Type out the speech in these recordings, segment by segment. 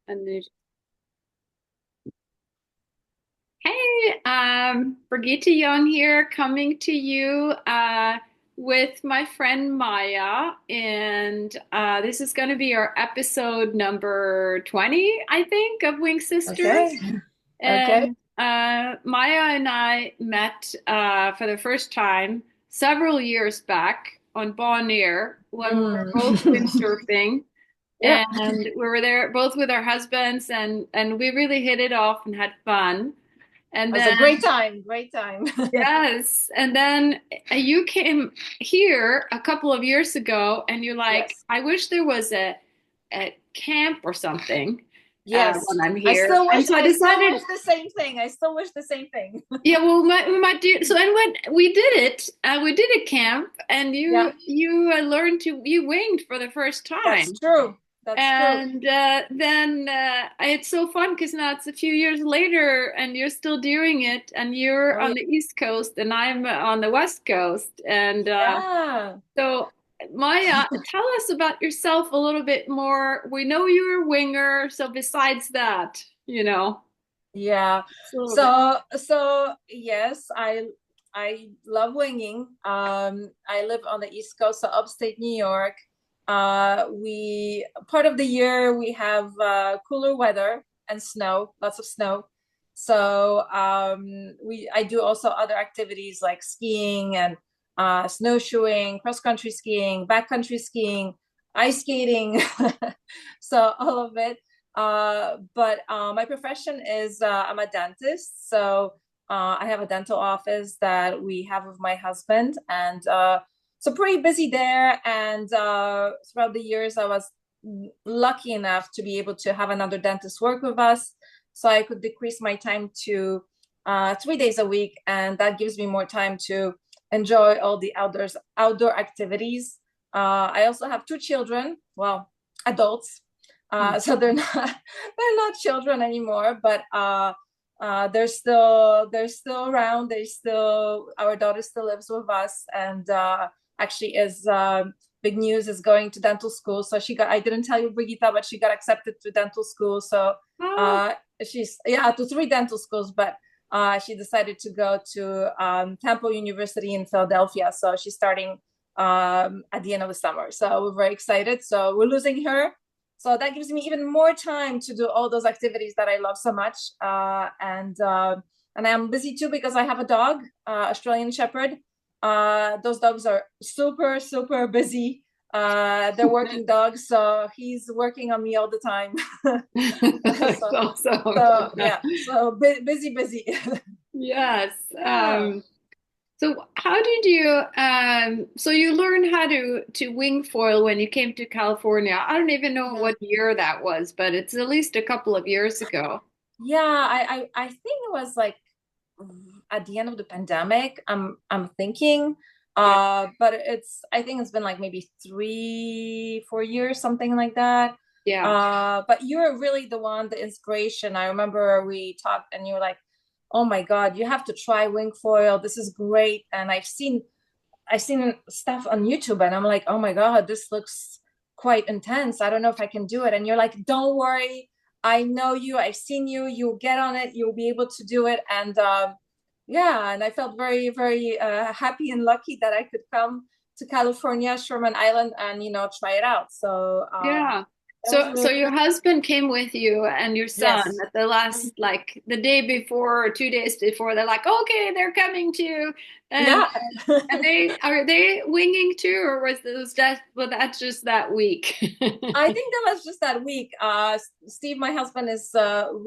And hey, Birgitte Young here, coming to you with my friend Maya, and this is going to be our episode number 20, I think, of Wing Okay. Sisters. Okay. And Maya and I met for the first time several years back on Bon Air when we were both Mm. windsurfing. Yeah. And we were there both with our husbands, and we really hit it off and had fun. It And was a then, great time. Great time. yes, and then you came here a couple of years ago, and you're like, Yes. I wish there was a camp or something Yes. when I'm I here. still And wish so I I still decided, wish the same thing. I still wish the same thing. yeah, well, we might do. So, and when we did it, we did a camp, and Yeah, you learned to you winged for the first that's time. true. That's true. And then it's so fun because now it's a few years later and you're still doing it, and you're Oh on yeah. the East Coast and I'm on the West Coast. And Yeah. so, Maya, tell us about yourself a little bit more. We know you're a winger, so besides that, Yeah. just a little bit. So yes, I love winging. I live on the East Coast, so upstate New York. We part of the year we have cooler weather and snow, lots of snow. So we I do also other activities like skiing and snowshoeing, cross country skiing, backcountry skiing, ice skating. So all of it. But my profession is I'm a dentist. So I have a dental office that we have with my husband, and so pretty busy there. And throughout the years, I was lucky enough to be able to have another dentist work with us, so I could decrease my time to 3 days a week, and that gives me more time to enjoy all the outdoor activities. I also have two children, well, adults, so they're not children anymore, but they're still around. They still Our daughter still lives with us, and actually is big news is going to dental school. So I didn't tell you, Brigitte, but she got accepted to dental school. So Oh, uh, she's yeah to three dental schools, but she decided to go to Temple University in Philadelphia. So she's starting at the end of the summer. So we're very excited. So we're losing her, so that gives me even more time to do all those activities that I love so much. And I'm busy too because I have a dog, Australian Shepherd. Those dogs are super, super busy. They're working dogs, so he's working on me all the time. that's so, awesome. so yeah, so busy, busy. Yes. Yeah. So how did you so you learned how to wing foil when you came to California? I don't even know Mhm. what year that was, but it's at least a couple of years ago. Yeah, I think it was like at the end of the pandemic. I'm thinking, Yeah. but I think it's been like maybe 3, 4 years, something like that. Yeah. But you were really the one, the inspiration. I remember we talked, and you were like, "Oh my God, you have to try wing foil. This is great." And I've seen stuff on YouTube, and I'm like, "Oh my God, this looks quite intense. I don't know if I can do it." And you're like, "Don't worry. I know you. I've seen you. You'll get on it. You'll be able to do it." And yeah, and I felt very, very happy and lucky that I could come to California, Sherman Island, and try it out. So Yeah. that was So really, your husband came with you and your son yes. at the last, like the day before or 2 days before. They're like, okay, they're coming too. And Yeah. and they are they winging too, or was that just that week? I think that was just that week. Steve, my husband, is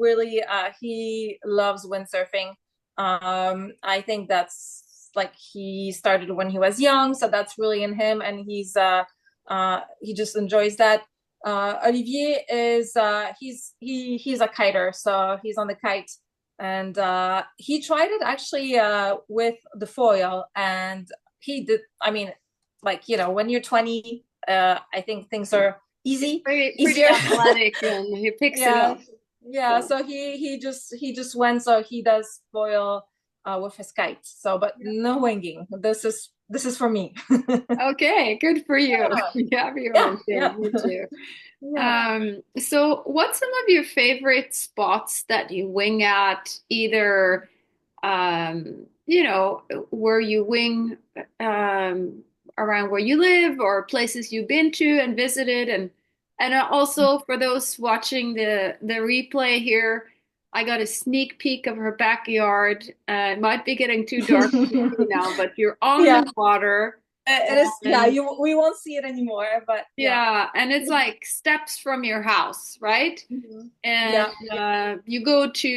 really he loves windsurfing. I think that's like he started when he was young, so that's really in him, and he just enjoys that. Olivier is he's a kiter, so he's on the kite, and he tried it actually with the foil, and he did. I mean, like when you're 20, I think things are Pretty easier. athletic, and he picks it Yeah, up. yeah. So So he just went. So he does foil with his kite. So, but yeah. no winging. This is for me. Okay, good for you. Yeah, You have your yeah, own thing. yeah. Me too. Yeah. So what's some of your favorite spots that you wing at, either where you wing um, around where you live or places you've been to and visited, and also for those watching the replay here, I got a sneak peek of her backyard. It might be getting too dark to see now, but you're on Yeah, the water. it is. Yeah, And we won't see it anymore, but yeah. yeah, and it's like steps from your house, right? Mhm. And Yeah. Yeah.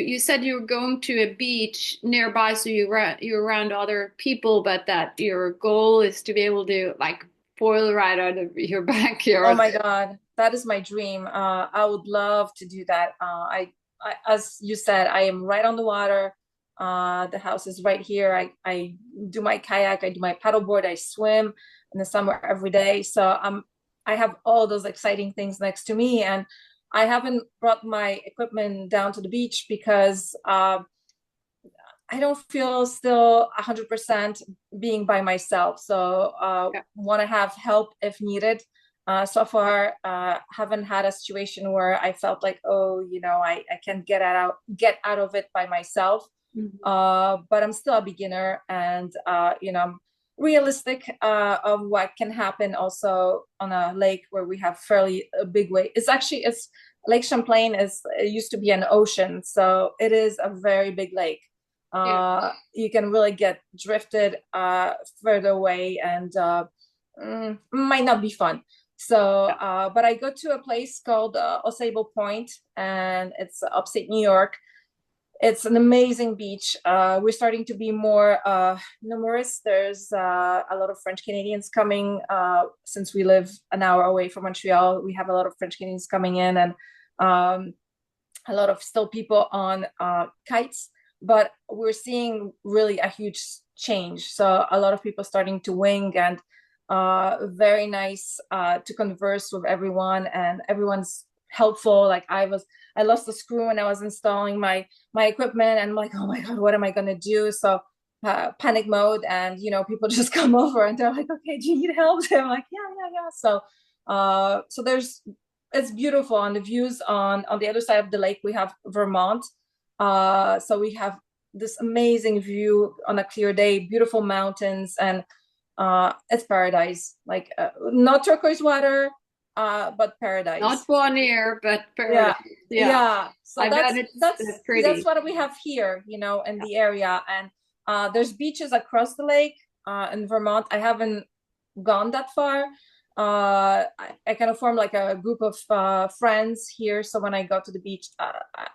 you said you were going to a beach nearby, so you're around other people, but that your goal is to be able to like foil right out of your Oh backyard. my God, that is my dream. I would love to do that. As you said, I am right on the water. The house is right here. I do my kayak, I do my paddleboard, I swim in the summer every day. So I have all those exciting things next to me, and I haven't brought my equipment down to the beach because I don't feel still 100% being by myself. So Yeah. want to have help if needed. So far, haven't had a situation where I felt like, oh, I can get out of it by myself. Mhm. But I'm still a beginner, and I'm realistic of what can happen also on a lake where we have fairly a big wave. It's Lake Champlain is it used to be an ocean, so it is a very big lake. Yeah. You can really get drifted further away, and might not be fun. So, but I go to a place called Osable Point, and it's upstate New York. It's an amazing beach. We're starting to be more numerous. There's a lot of French Canadians coming since we live an hour away from Montreal. We have a lot of French Canadians coming in, and um, a lot of still people on kites. But we're seeing really a huge change. So a lot of people starting to wing, and very nice to converse with everyone, and everyone's helpful. Like I lost the screw when I was installing my equipment, and I'm like, oh my God, what am I gonna do? So panic mode, and people just come over and they're like, okay, do you need help? I'm like, yeah, yeah, yeah. So so there's it's beautiful, and the views on the other side of the lake, we have Vermont. So we have this amazing view on a clear day, beautiful mountains, and it's paradise. Like not turquoise water, but Not paradise. Bonnier, but Yeah, paradise. Yeah, yeah. So I bet it's that's pretty. what we have here, in Yeah. the area. And there's beaches across the lake in Vermont. I haven't gone that far. I kind of form like a group of friends here. So when I go to the beach,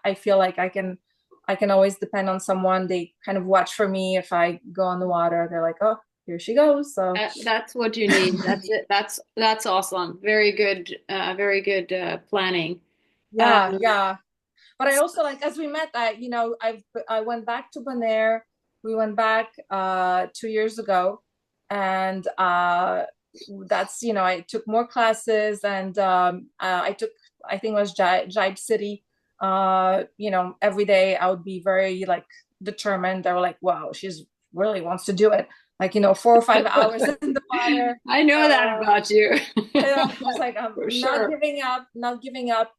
I feel like I can always depend on someone. They kind of watch for me if I go on the water. They're like, oh, here she goes. So That's what you need. That's it. That's awesome. Very good planning. yeah, yeah. But I also like, as we met, I went back to Bonaire. We went back 2 years ago, and that's I took more classes, and I took, I think it was Jibe City. Every day I would be very like determined. They were like, wow, she's really wants to do it. Like 4 or 5 hours in the water. I know that Uh, about you. yeah, it's like I'm For not sure. giving up, not giving up.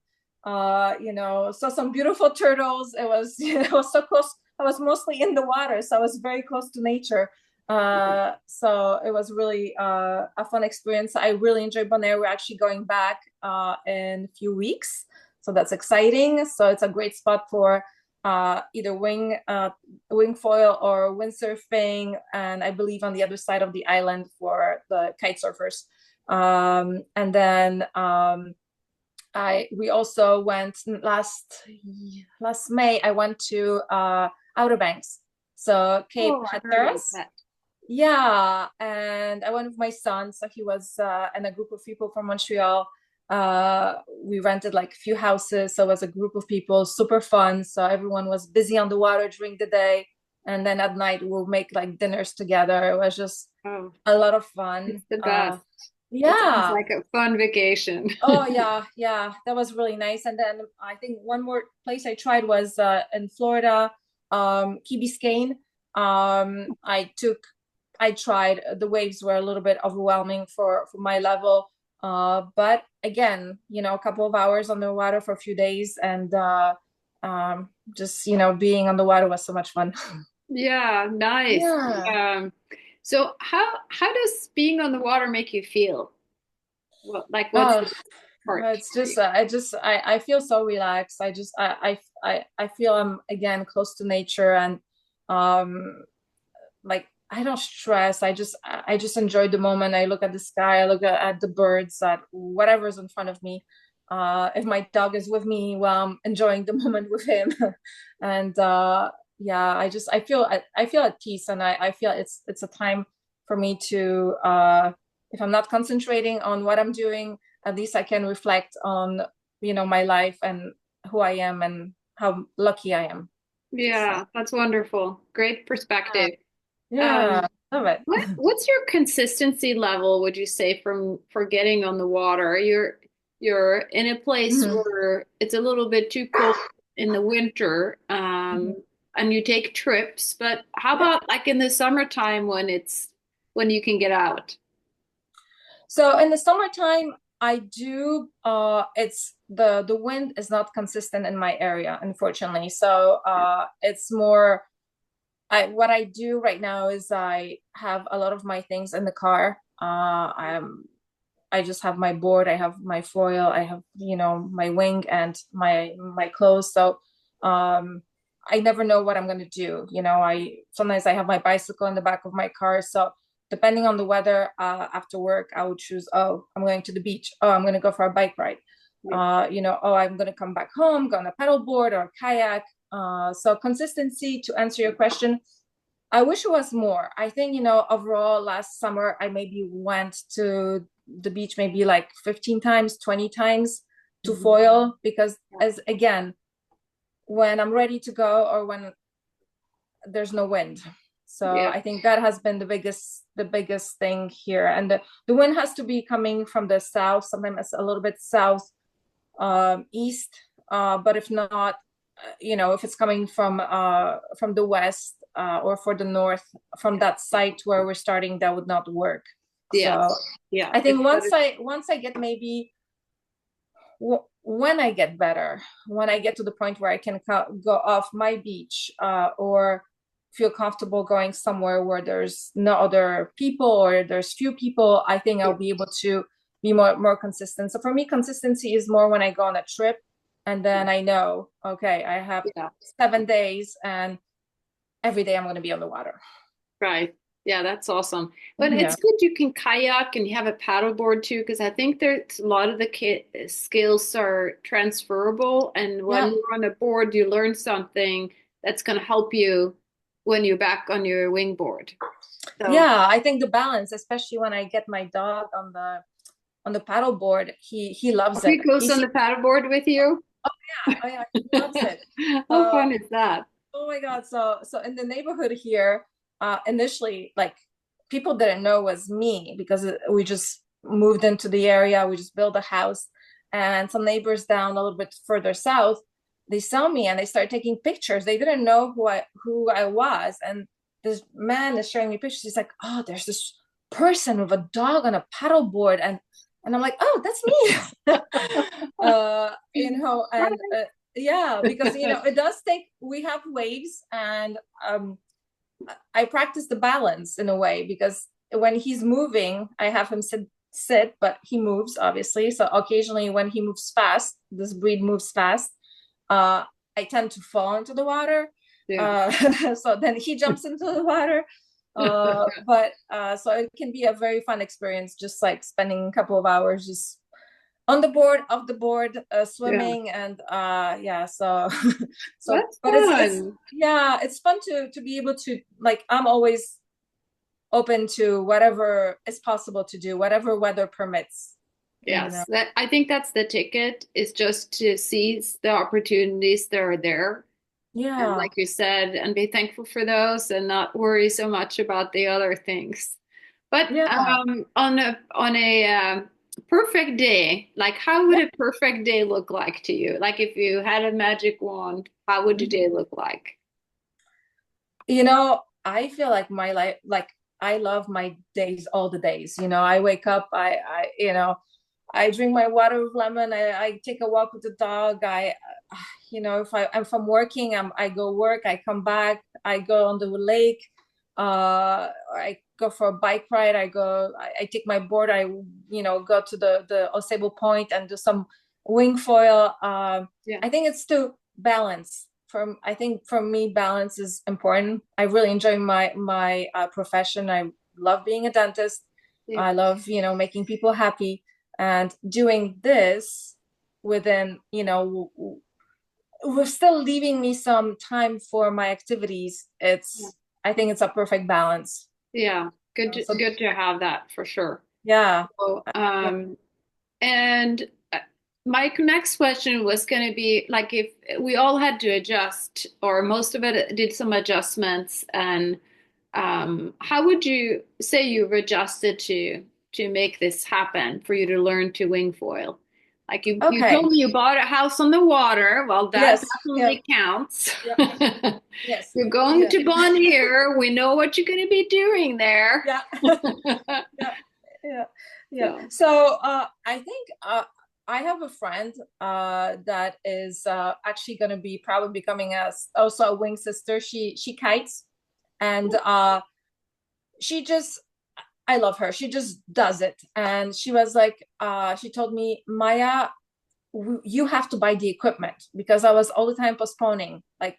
Saw some beautiful turtles. It was it was so close. I was mostly in the water, so I was very close to nature. So it was really a fun experience. I really enjoyed Bonaire. We're actually going back in a few weeks, so that's exciting. So it's a great spot for either wing foil or windsurfing, and I believe on the other side of the island for the kite surfers. And then I we also went last May. I went to Outer Banks, so Cape Oh, I heard about Hatteras. that. Yeah, and I went with my son, so he was and a group of people from Montreal. We rented like a few houses, so it was a group of people, super fun. So everyone was busy on the water during the day, and then at night we'll make like dinners together. It was just Oh, a lot of it's fun. the best. It sounds Yeah. like a fun vacation. Oh yeah, yeah, that was really nice. And then I think one more place I tried was in Florida, Key Biscayne. I tried. The waves were a little bit overwhelming for my level. But again, a couple of hours on the water for a few days and just, being on the water was so much fun. Yeah, nice. Yeah. So how does being on the water make you feel? What like what's Oh, the part it's for you? just I feel so relaxed. I feel I'm again close to nature and um like I don't stress. I just enjoy the moment. I look at the sky, I look at the birds, at whatever's in front of me. If my dog is with me, well, I'm enjoying the moment with him. And yeah, I feel at peace and I feel it's a time for me to if I'm not concentrating on what I'm doing, at least I can reflect on, my life and who I am and how lucky I am. So Yeah, that's wonderful. Great yeah, perspective. yeah, Um, love it. what's your consistency level, would you say, for getting on the water? You're in a place Mhm. where it's a little bit too cold in the winter, Mhm. and you take trips, but how about like in the summertime when you can get out? So in the summertime, I do it's the wind is not consistent in my area, unfortunately. So it's more I what I do right now is I have a lot of my things in the car. I just have my board, I have my foil, I have, my wing and my clothes. So I never know what I'm gonna do. I sometimes I have my bicycle in the back of my car. So depending on the weather, after work, I would choose, oh, I'm going to the beach. Oh, I'm gonna go for a bike ride. Yeah. Oh, I'm gonna come back home, go on a pedal board or a kayak. So consistency to answer your question, I wish it was more. I think, overall last summer I maybe went to the beach maybe like 15 times, 20 times to Mhm. foil because as again, when I'm ready to go or when there's no wind. So Yeah. I think that has been the biggest thing here. And the wind has to be coming from the south, sometimes it's a little bit south east. But if not, if it's coming from the west or for the north, from that site where we're starting, that would not work. So Yes. Yeah. I It's think better. once I get maybe when I get better, when I get to the point where I can go off my beach or feel comfortable going somewhere where there's no other people or there's few people, I think Yeah. I'll be able to be more consistent. So for me, consistency is more when I go on a trip and then I know, okay, I have Yeah. 7 days and every day I'm going to be on the water. Right. Yeah, that's awesome. But Yeah. it's good you can kayak and you have a paddleboard too, because I think there's a lot of the skills are transferable. And when Yeah. you're on a board, you learn something that's going to help you when you're back on your wingboard. So, Yeah, I think the balance, especially when I get my dog on the paddle board, he loves it. he goes He on sees, the paddleboard with you. oh yeah, he loves it. How So, fun is that? oh my God. So in the neighborhood here, initially, like people didn't know it was me because we just moved into the area. We just built a house, and some neighbors down a little bit further south, they saw me and they started taking pictures. They didn't know who I was, and this man is showing me pictures. He's like, "Oh, there's this person with a dog on a paddleboard," and I'm like, "Oh, that's me." And yeah, because it does take. We have waves, and I practice the balance in a way because when he's moving, I have him sit, but he moves obviously. So occasionally, when he moves fast, this breed moves fast. Uh, I tend to fall into the water. Yeah. So then he jumps into the water. But so it can be a very fun experience, just like spending a couple of hours just on the board, off the board, Yeah. swimming, and yeah. So, That's but it's fun. yeah, it's fun to be able to like. I'm always open to whatever is possible to do, whatever weather permits. You know. Yes, that I think that's the ticket is just to seize the opportunities that are there. And Yeah, like you said, and be thankful for those and not worry so much about the other things. But yeah. on a perfect day, like how would a perfect day look like to you? Like if you had a magic wand, how would your day look like? I feel like my life, like I love my days, all the days. I wake up, I I drink my water with lemon. I take a walk with the dog. If I'm from working, I go work. I come back. I go on the lake. I go for a bike ride. I take my board. Go to the Osebo Point and do some wing foil. Yeah. I think it's to balance. I think for me, balance is important. I really enjoy my profession. I love being a dentist. Yeah. I love, making people happy and doing this within, we're still leaving me some time for my activities. Yeah. I think it's a perfect balance. Yeah. So Good to have that for sure. yeah. So, Yeah. and my next question was going to be like if we all had to adjust, or most of it did some adjustments, and how would you say you've adjusted to make this happen for you to learn to wing foil? Like you Okay. told me you bought a house on the water. Well, that Yes. Yeah. definitely counts. Yeah. Yes. You're going Yeah. to Bonnier. We know what you're going to be doing there. Yeah. Yeah. Yeah. Yeah. So, So I think I have a friend that is actually going to be probably becoming also a wing sister. She kites, and she just I love her. She just does it. And she was like, she told me, Maya, you have to buy the equipment, because I was all the time postponing, like,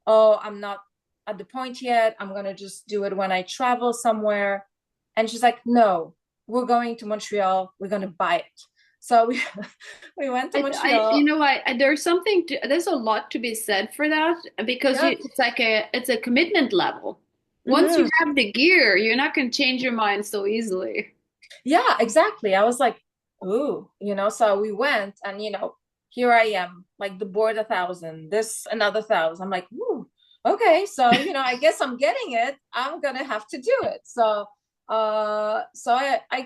oh, I'm not at the point yet. I'm going to just do it when I travel somewhere. And she's like, no, we're going to Montreal. We're going to buy it. So we went to you Montreal. know, there's a lot to be said for that because Yeah. it's like it's a commitment level. Once you Hmm. have the gear, you're not going to change your mind so easily. Yeah, exactly. I was like, ooh, so we went, and here I am, like the board 1,000, this another 1,000. I'm like, ooh, okay. So, I guess I'm getting it. I'm gonna have to do it. So I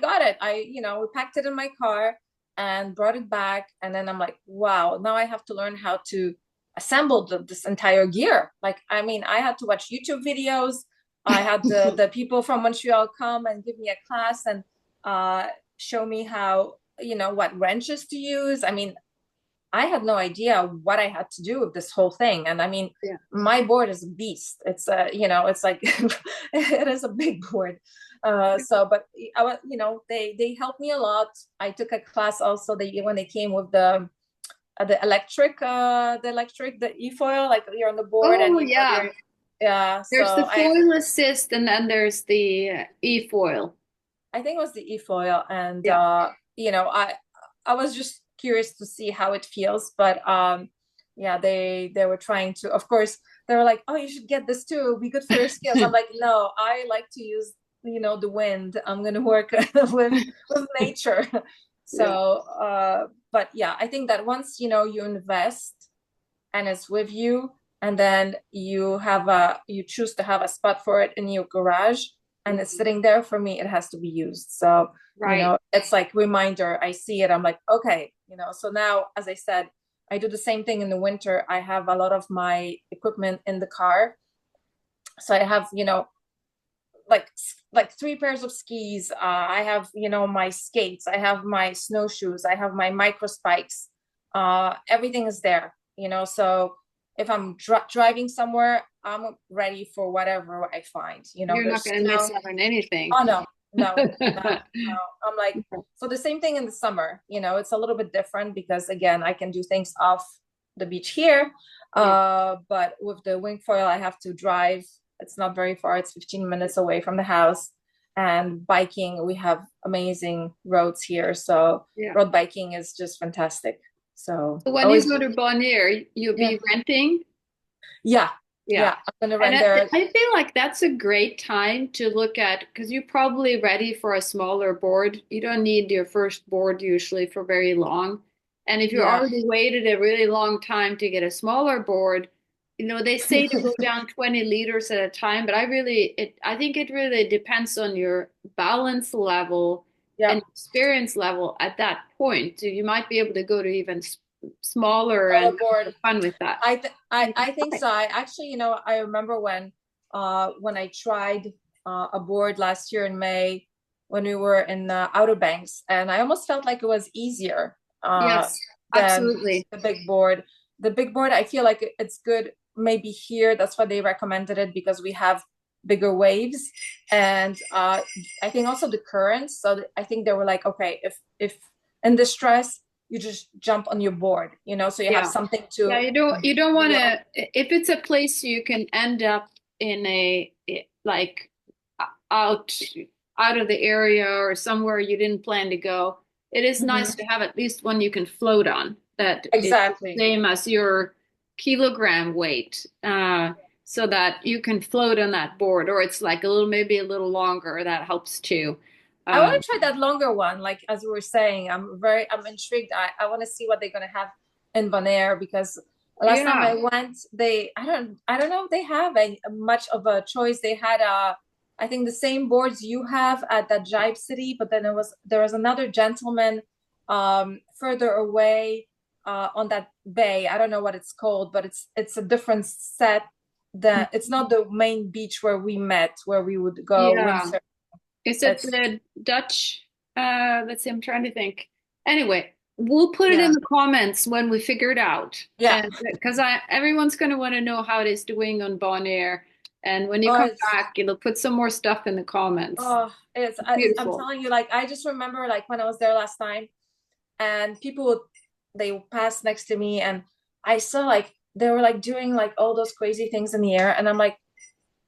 got it. We packed it in my car and brought it back. And then I'm like, wow, now I have to learn how to assemble this entire gear. Like, I mean, I had to watch YouTube videos. I had the people from Montreal come and give me a class, and uh, show me how, what wrenches to use. I mean, I had no idea what I had to do with this whole thing. And I mean, Yeah. my board is a beast. It's like it is a big board. But I was, they helped me a lot. I took a class also. When they came with the e-foil, like you're on the board and Oh yeah. you're yeah. There's So the foil assist and then there's the e-foil. I think it was the e-foil, and Yeah. I was just curious to see how it feels, but yeah, they were trying to, of course, they were like, oh, you should get this too, it'll be good for your skills. I'm like, no, I like to use, the wind. I'm gonna work with nature. Yeah. So but yeah, I think that once you invest and it's with you, and then you choose to have a spot for it in your garage, and it's Mhm. sitting there, for me it has to be used. So Right. it's like reminder. I see it, I'm like, okay, so now, as I said, I do the same thing in the winter. I have a lot of my equipment in the car, so I have like three pairs of skis. I have my skates, I have my snowshoes, I have my micro spikes. Everything is there, so if I'm driving somewhere, I'm ready for whatever I find. You're not There's going to miss snow. out on anything. Oh no, no, no, no. I'm like, so the same thing in the summer. It's a little bit different because, again, I can do things off the beach here. Yeah. But with the wing foil, I have to drive. It's not very far. It's 15 minutes away from the house. And biking, we have amazing roads here. So Yeah. road biking is just fantastic. So So when you always, go to Bonnier, you'll yeah, be renting. yeah, Yeah. yeah. I'm gonna And rent there. I feel like that's a great time to look at because you're probably ready for a smaller board. You don't need your first board usually for very long. And if you're Yeah. already waited a really long time to get a smaller board, they say to go down 20 liters at a time, but I think it really depends on your balance level Yeah. and experience level at that point. So you might be able to go to even smaller All and aboard. have fun with that. I think so. I actually, I remember when I tried a board last year in May. when we were in Outer Banks, and I almost felt like it was easier Yes, than absolutely. the big board. The big board, I feel like it's good. Maybe here, that's why they recommended it because we have bigger waves, and I think also the currents. So I think they were like, okay, if in distress, you just jump on your board, so you have Yeah. something Yeah, to you don't want be to if it's a place you can end up in like out out of the area or somewhere you didn't plan to go. It is Mhm. nice to have at least one you can float on that is the Exactly. same as your kilogram weight, so that you can float on that board, or it's like a little maybe a little longer. That helps too. I want Um, to try that longer one. Like as we were saying, I'm intrigued. I want to see what they're gonna have in Bonaire because last time yeah, I went, I don't know if they have much of a choice. They had I think the same boards you have at that Jibe City, but then there was another gentleman further away on that bay. I don't know what it's called, but it's a different set. That it's not the main beach where we met, where we would go yeah. windsurf. Is it It's the Dutch? Let's see, I'm trying to think. Anyway, we'll put it in yeah. the comments when we figure it out. Yeah. And because everyone's going to want to know how it is doing on Bon Air. And when you Oh, come back, you'll put some more stuff in the comments. I'm Beautiful. telling you, like I just remember like when I was there last time and people would they would pass next to me and I saw like they were like doing like all those crazy things in the air and I'm like,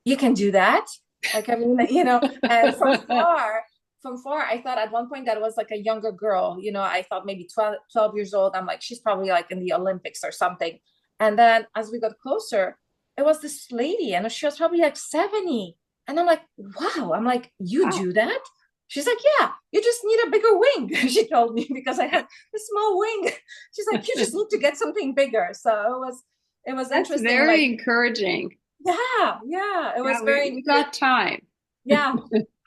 you can do that? Like I mean, and from far, I thought at one point that was like a younger girl, I thought maybe 12 years old. I'm like, she's probably like in the Olympics or something. And then as we got closer, it was this lady and she was probably like 70. And I'm like, wow, I'm like, you Wow. do that? She's like, yeah, you just need a bigger wing. She told me because I had a small wing. She's like, you just need to get something bigger. So it was That's interesting. very Like, encouraging. yeah, it was Yeah, very we got encouraging. time. Yeah.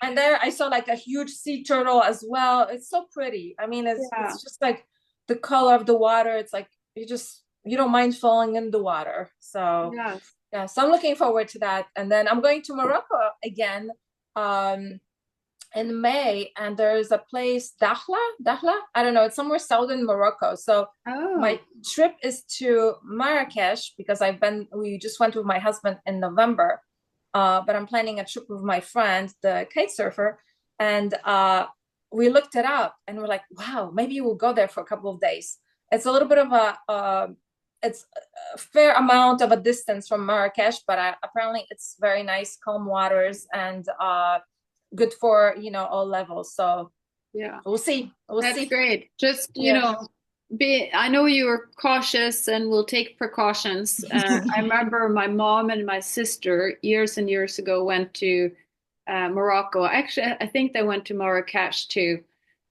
And there I saw like a huge sea turtle as well. It's so pretty. I mean, it's Yeah. it's just like the color of the water. It's like you don't mind falling in the water. So Yes. yeah, so I'm looking forward to that. And then I'm going to Morocco again in May, and there's a place, Dakhla. I don't know, it's somewhere southern Morocco. So my Oh, trip is to Marrakesh because we just went with my husband in November. But I'm planning a trip with my friend, the kite surfer, and we looked it up and we're like, wow, maybe we'll go there for a couple of days. It's a little bit of it's a fair amount of a distance from Marrakesh, but apparently it's very nice, calm waters, and good for all levels. So yeah. we'll see. We'll That's see. great. Just, Yeah. I know you were cautious and will take precautions. I remember my mom and my sister years and years ago went to Morocco. Actually, I think they went to Marrakesh too.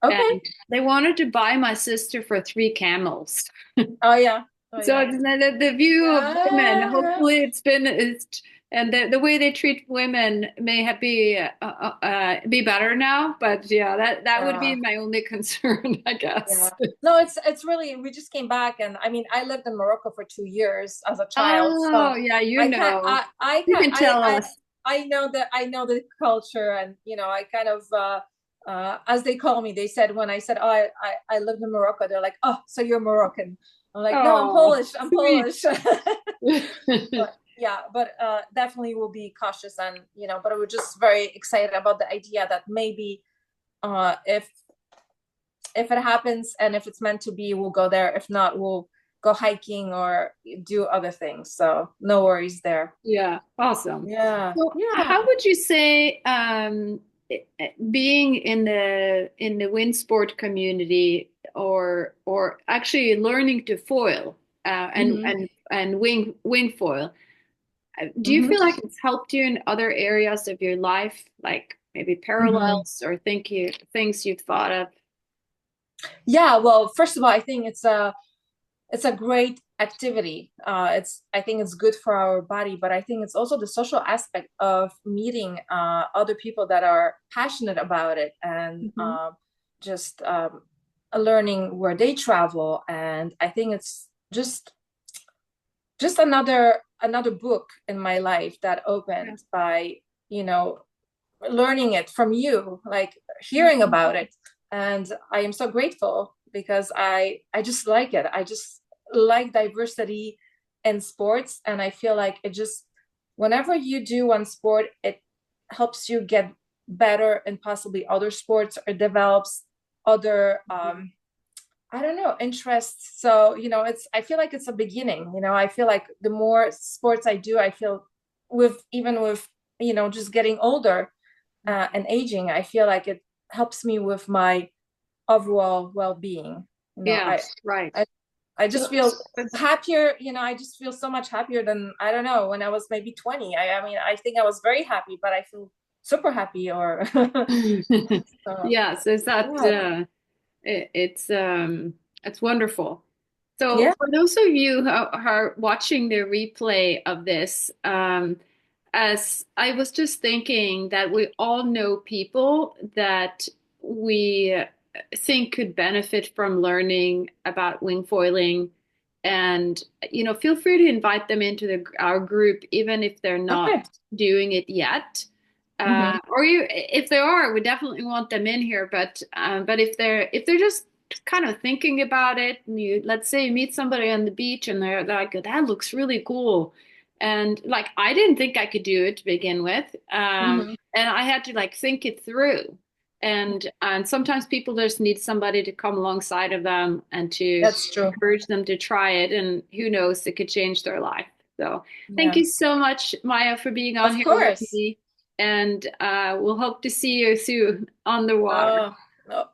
Okay. And they wanted to buy my sister for three camels. Oh yeah. Oh So yeah. the view of women, Yeah. Yeah. hopefully it's and the way they treat women may have be better now, but yeah, that would be Yeah. my only concern, I Yeah. guess. No, it's really we just came back and I mean I lived in Morocco for 2 years as a child. Oh, So yeah, I can't I You can't can tell us. I know the culture and I kind of as they call me, they said when I said, oh I lived in Morocco, they're like, oh, so you're Moroccan. I'm like, no, I'm Oh, Polish. I'm sweet. Polish. But yeah, but definitely will be cautious and but we're just very excited about the idea that maybe if it happens and if it's meant to be, we'll go there. If not, we'll go hiking or do other things. So no worries there. Yeah, awesome. Yeah. So, Yeah. how would you say being in the wind sport community, or actually learning to foil Hmm. and wing foil, do you Hmm. feel like it's helped you in other areas of your life, like maybe Hmm. parallels or things you've thought of? Yeah. Well, first of all, I think it's a great activity. I think it's good for our body, but I think it's also the social aspect of meeting other people that are passionate about it and Hmm. just learning where they travel. And I think it's just another book in my life that Yeah. opened by you know learning it from you, like hearing about it. And I am so grateful because I just like it. I just like diversity in sports. And I feel like it just, whenever you do one sport, it helps you get better in possibly other sports or develops other I don't know, interests. So, I feel like it's a beginning. I feel like the more sports I do, I feel even with, just getting older and aging, I feel like it helps me with my overall well-being. You know, Yeah, I, right. I, I just So, feel happier. I just feel so much happier than, I don't know, when I was maybe 20. I mean, I think I was very happy, but I feel super happy or, so, yeah, so is that yeah. it's wonderful. So Yeah. for those of you who are watching the replay of this, as I was just thinking that we all know people that we think could benefit from learning about wing foiling, and feel free to invite them into our group, even if they're not Okay. doing it yet. Hmm. Or if they are, we definitely want them in here. But if they're just kind of thinking about it, and let's say you meet somebody on the beach and they're like, that looks really cool, and like I didn't think I could do it to begin with, Hmm. and I had to like think it through. And sometimes people just need somebody to come alongside of them and to That's true. encourage them to try it, and who knows, it could change their life. So thank Yeah. you so much, Maya, for being on Of here with course. me. And we'll hope to see you soon on the water. Oh, no,